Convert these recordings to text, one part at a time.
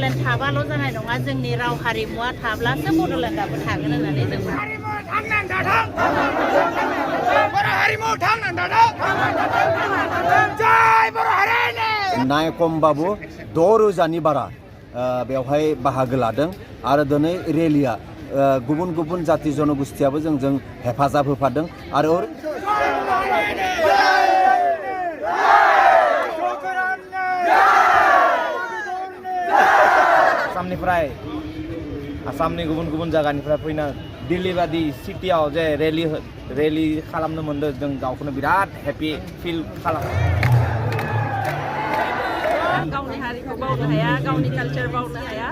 बड'लेण्ड थाबाल' जानाय नङा जोंनि राव हारिमुआ थाब्लासो बड'लेण्डआबो थागोन होननानै जों नाय खमबाबो 6,000नि बारा बेवहाय बाहागो लादों आरो दिनै रेलिया गुबुन गुबुन जाति जनगोष्ठियाबो जोंजों हेफाजाब होफादों आरो आसामनि गुबुन गुबुन जायगानिफ्राय फैना दिल्ली बादि सिटियाव जे रेलि खालामनो मोनदों जों गावखौनो बिराद हेपि फिल खालामो गावनि हारिखौ बावनो हाया गावनि कालचार बावनो हाया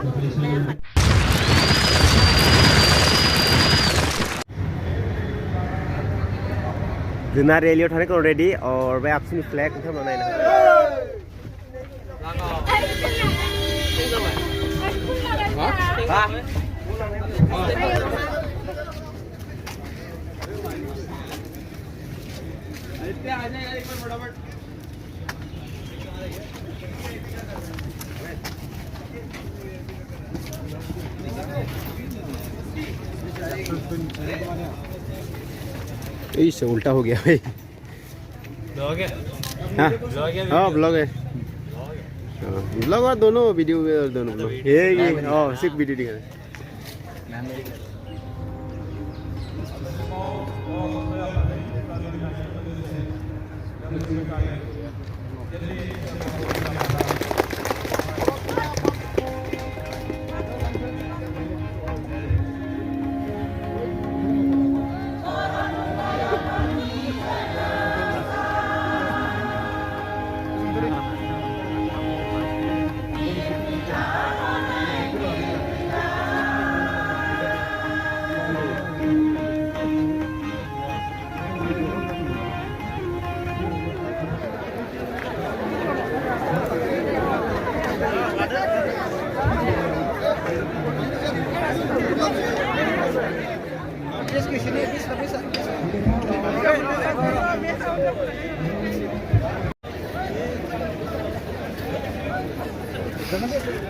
जोंना रेलियाव थानायखौ रेडि और बे आपसिनि फ्लैग नोंथांमोना नायनो इससे उल्टा हो गया भाई ब्लॉग है हाँ ब्लॉग है ब्लॉग और दोनों वीडियो दोनों ब्लॉग ये सिर्फ वीडियो दिखा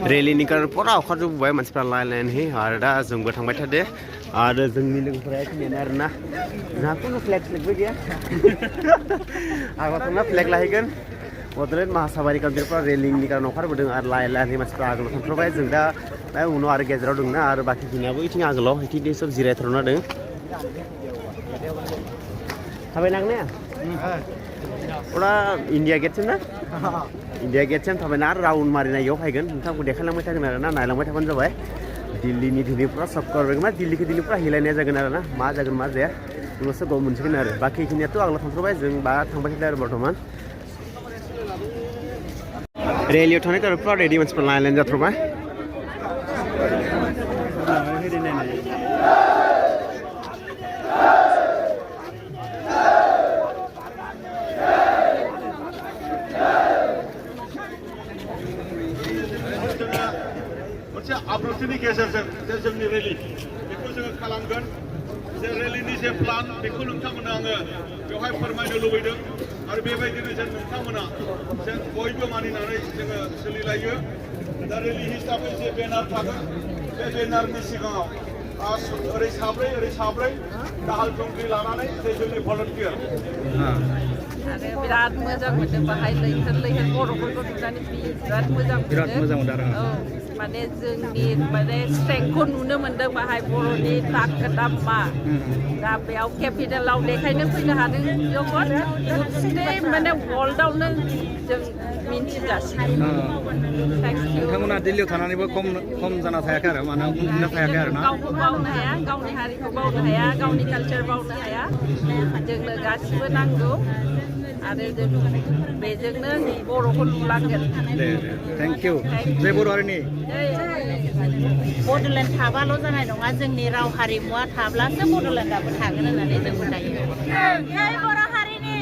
रेलिनि कारण पुरा ओंखारजोब्बाय मानसिफ्रा लाइन आरो दा जोंबो थांबाय थादो आरो जोंनि लोगोफोरा फैनायानो आरोना जोंहा खुनु फ्लेगबो गैया आगोलाव थांना फ्लेग लाहैगोन बड'लेण्ड महासभानि काउन्सिलरफ्रा रेलिनि कारण ओंखारबोदों आरो लाइन मानसिफ्रा आगोलाव थांथ्रबाय जों दा उनाव आरो गेजेराव दंना आरो बाखिखिनियाबो इथिं आगोलाव इथिं सब जिरायथ'ना दं थाबायनांनाया पुरा इन्डिया गेटसिम ना इंडिया गेटसिम थाबायना आरो राउन्ड मारिना इयाव फैगोन नोंथांखौ देखायलांबाय थागोन आरोना नायलांबाय थाबानो जाबाय दिल्लीनि दिनै पुरा सक्कर मा दिल्लीखौ दिनै पुरा हिलायनाय जागोन आरोना मा जागोन मा जाया उनावसो गाव मोनसिगोन आरो बाखिखिनियाथ' आगोलाव थांथ्रबाय जों बा थांबाय थादों आरो बर्थमान रेलियाव थानायखौ आरो पुरा रेडि मानसिफ्रा लाइन जाथ्रबाय आब्रुथिनि गेजेरजों जे जोंनि रेलि बेखौ जोङो खालामगोन जे रेलिनि जे प्लान बेखौ नोंथांमोना आङो बेवहाय फोरमायनो लुबैदों आरो बेबायदिनो जों नोंथांमोना जों बयबो मानिनानै जोङो सोलिलायो दा रेलि हिसाबै जे बेनार थागोन बे बेनारनि सिगाङाव ओरै साब्रै दाहाल थुंग्रि लानानै जे जोंनि भलन्टियार आरो बिराद मोजां मोनदों बाहाय लैहोर बर'फोरखौ नुनानै बिराद मोजां मोनदों औ माने जोंनि माने स्ट्रेंथखौ नुनो मोनदों बाहाय बर'नि ताकतआ मा दा बेयाव केपिटेलाव देखायनो फैनो हादों गथे माने वर्ल्डआवनो जों मिन्थिजासिगोन नोंथांमोना दिल्लीयाव थानानैबो खम जाना थायाखै आरो मानो उन्दुनो थायाखै आरो ना गावखौ बावनो हाया गावनि हारिखौ बावनो हाया गावनि कालचार बावनो हाया जोंनो गासिबो नांगौ आरो जों बेजोंनो बर'खौ नुलांगोन दे थेंक इउ जय बर' हारिनि बड'लेण्ड थाबाल' जानाय नङा जोंनि राव हारिमुआ थाब्लासो बड'लेण्डआबो थागोन होननानै जों फोथायो जय बर' हारिनि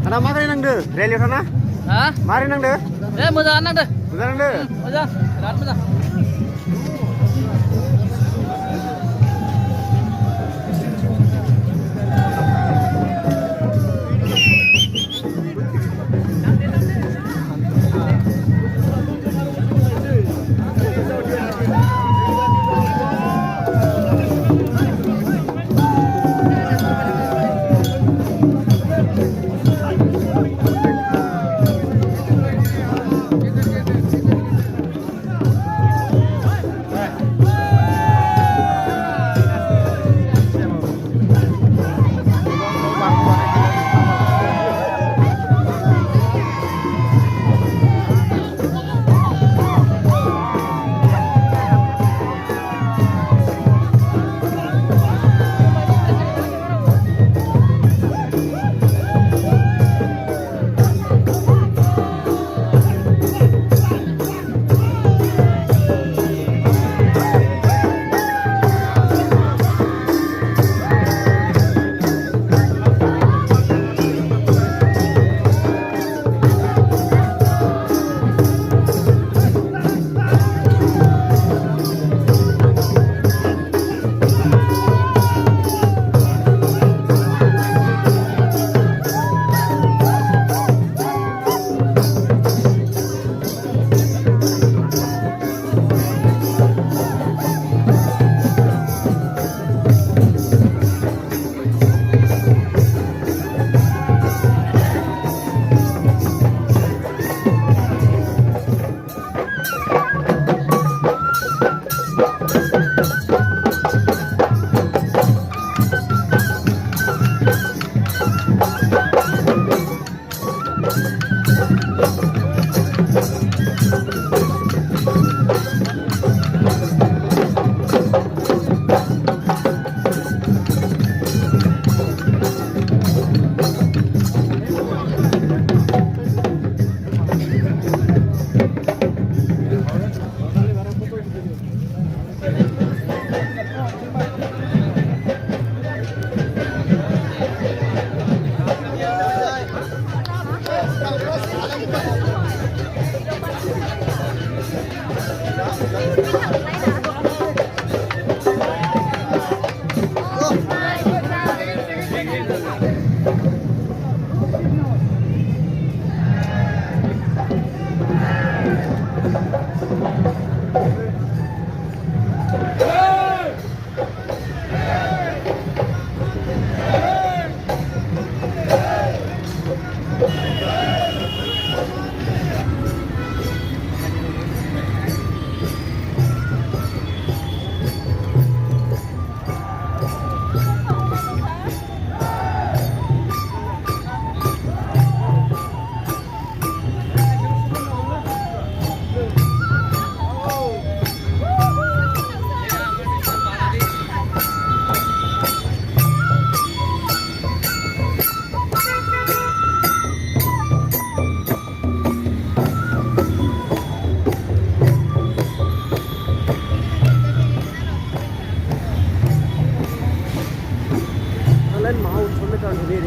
Ana मारै नांदो रेलियाव थाना Ha? मारै नांदो Moजाङानो नांदो मोजां नांदो मोजां बिराद मोजां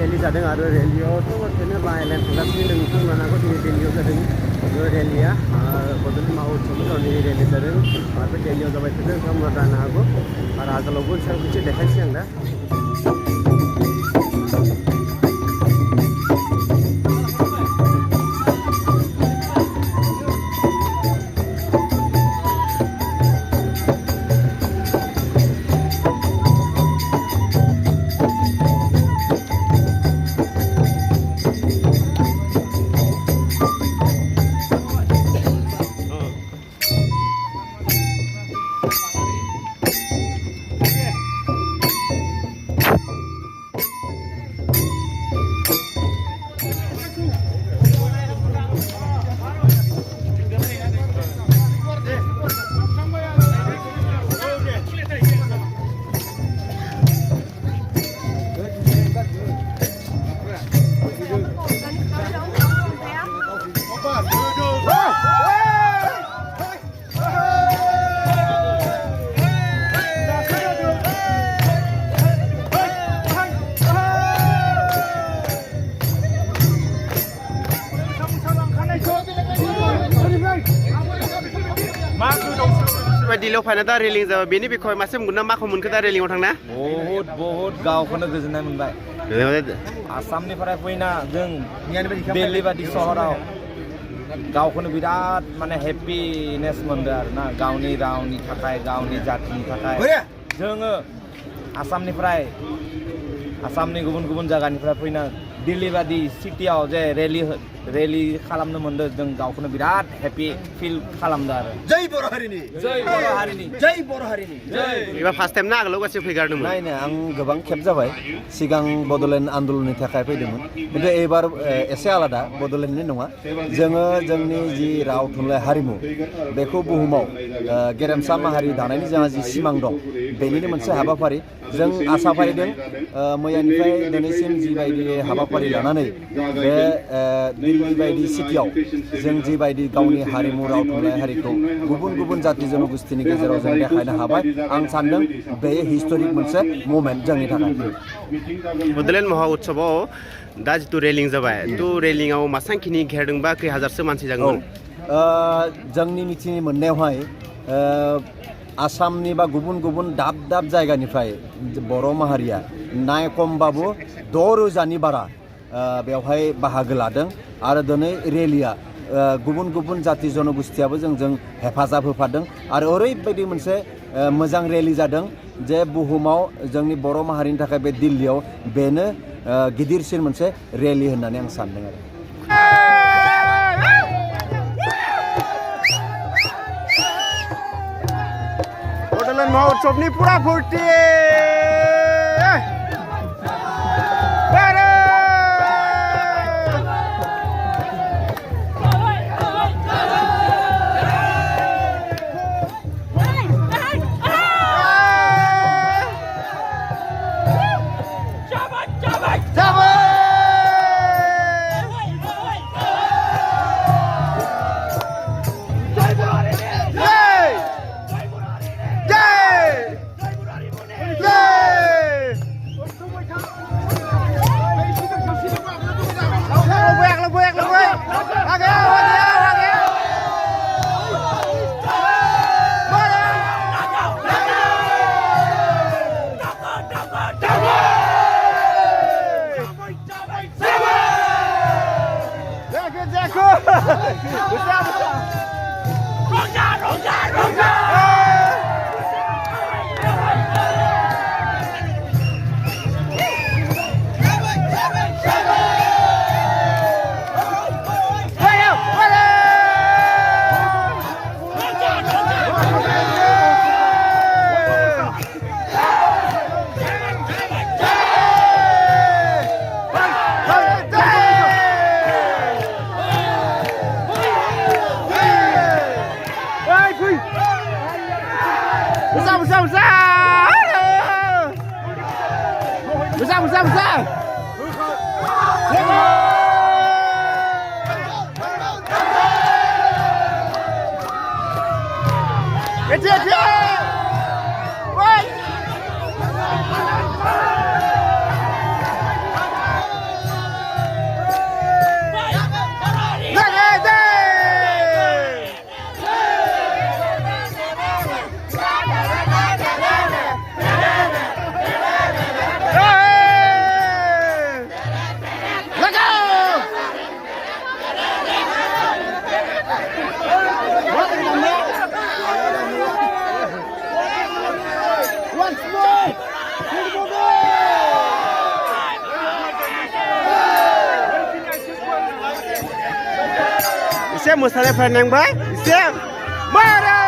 rally जादों आरो rallyयावथ' ओरैनो लाइन थांगासिनो नोंथांमोना नांगौ दिनै दिल्लीयाव जादों rallyया बड'लेण्ड महाउत्सवनि गावनि rally जादों आरो बे दिल्लीयाव जाबाय थादों नोंथांमोना जानो हागौ आरो आगोलावबो एसे देखायसै आं दा दिल्लीयाव फायना दा रेलिं जाबाय बेनि बिखय मासे मोनगोन ना माखौ मोनखो दा रेलिंआव थांना बहुत गावखौनो गोजोननाय मोनबाय आसामनिफ्राय फैना जों दिल्ली बादि सहराव गावखौनो बिराद माने हेपिनेस मोनदों आरो ना गावनि रावनि थाखाय गावनि जातिनि थाखाय जोङो आसामनि गुबुन गुबुन जायगानिफ्राय फैना दिल्ली बादि सिटियाव जे रेलि खालामनो मोनदों जों गावखौनो बिराद हेपि फिल खालामदों आरो जय बर' हारिनि एबा फार्स्ट टाइम ना आगोलाव गासै फैगारदोंमोन नायनो आं गोबां खेब जाबाय सिगां बड'लेण्ड आन्दलननि थाखाय फैदोंमोन खिन्थु एबार एसे आलादा बड'लेण्डनि नङा जोङो जोंनि जि राव थुनलाइ हारिमु बेखौ बुहुमाव गेरेमसा माहारि दानायनि जोंहा जि सिमां दं बेनिनो मोनसे हाबाफारि जों आसा फारिदों मैयानिफ्राय दिनैसिम जिबायदि हाबाफारि लानानै बे दिल्ली बायदि सिटियाव जों जिबायदि गावनि हारिमु राव थुनलाइ हारिखौ गुबुन गुबुन जाति जनगोष्ठीनि गेजेराव जों देखायनो हाबाय आं सानदों बे हिस्टरिक मोनसे मुमेन्ट जोंनि थाखाय बड'लेण्ड महाउत्सवआव दा जितु रेलिं जाबाय थ' रेलिंआव मासांखिनि घेरदोंबा खै हाजारसो मानसि जागोन जोंनि मिथिनो मोननायावहाय आसामनि बा गुबुन गुबुन दाब दाब जायगानिफ्राय बर' माहारिया नाय खमबाबो 6,000नि बारा बेवहाय बाहागो लादों आरो दिनै रेलिया गुबुन गुबुन जाति जनगोष्ठीयाबो जोंजों हेफाजाब होफादों आरो ओरैबायदि मोनसे मोजां रेलि जादों जे बुहुमाव जोंनि बर' माहारिनि थाखाय बे दिल्लीयाव बेनो गिदिरसिन मोनसे रेलि होननानै आं सानदों आरो बड'लेण्ड महाउत्सवनि पुरा फुर्ति Saya mesti ada plan yang baik. Siap. Mara.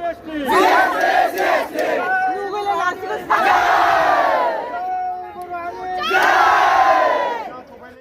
GST!